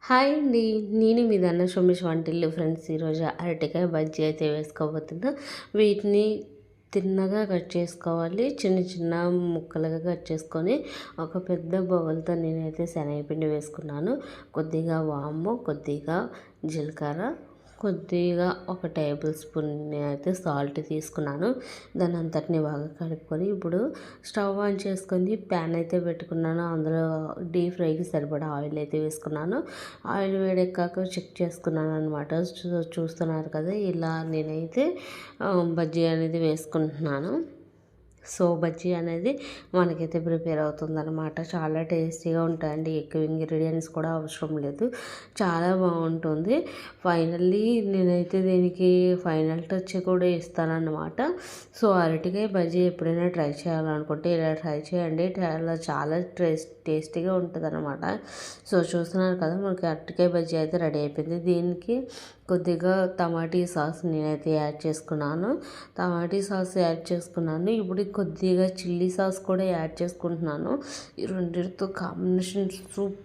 Hi అండి. నేను మీ ధన సోమేష్ వంటిల్లు ఫ్రెండ్స్. ఈరోజు అరటికాయ బజ్జీ అయితే వేసుకోబోతున్నా. వీటిని తిన్నగా కట్ చేసుకోవాలి. చిన్న చిన్న ముక్కలుగా కట్ చేసుకొని ఒక పెద్ద బౌల్తో నేనైతే శనగపిండి వేసుకున్నాను. కొద్దిగా వాము, కొద్దిగా జీలకర్ర, కొద్దిగా ఒక టేబుల్ స్పూన్ అయితే సాల్ట్ తీసుకున్నాను. దాని అంతటిని బాగా కలుపుకొని ఇప్పుడు స్టవ్ ఆన్ చేసుకొని ప్యాన్ అయితే పెట్టుకున్నాను. అందులో డీప్ ఫ్రైకి సరిపడా ఆయిల్ అయితే వేసుకున్నాను. ఆయిల్ వేడెక్కాక చెక్ చేసుకున్నాను అనమాట. చూస్తున్నారు కదా, ఇలా నేనైతే బజ్జీ అనేది వేసుకుంటున్నాను. సో బజ్జీ అనేది మనకైతే ప్రిపేర్ అవుతుందన్నమాట. చాలా టేస్టీగా ఉంటాయండి. ఎక్కువ ఇంగ్రీడియంట్స్ కూడా అవసరం లేదు, చాలా బాగుంటుంది. ఫైనల్లీ నేనైతే దీనికి ఫైనల్ టచ్ కూడా ఇస్తానన్నమాట. సో అరటికాయ బజ్జీ ఎప్పుడైనా ట్రై చేయాలనుకుంటే ఇలా ట్రై చేయండి. చాలా టేస్టీగా ఉంటుంది అనమాట. సో చూస్తున్నారు కదా, మనకి అరటికాయ బజ్జీ అయితే రెడీ అయిపోయింది. దీనికి కొద్దిగా టమాటీ సాస్ నేనైతే యాడ్ చేసుకున్నాను. ఇప్పుడు కొద్దిగా చిల్లీ సాస్ కూడా యాడ్ చేసుకుంటున్నాను. ఈ రెండింటితో కాంబినేషన్ సూప్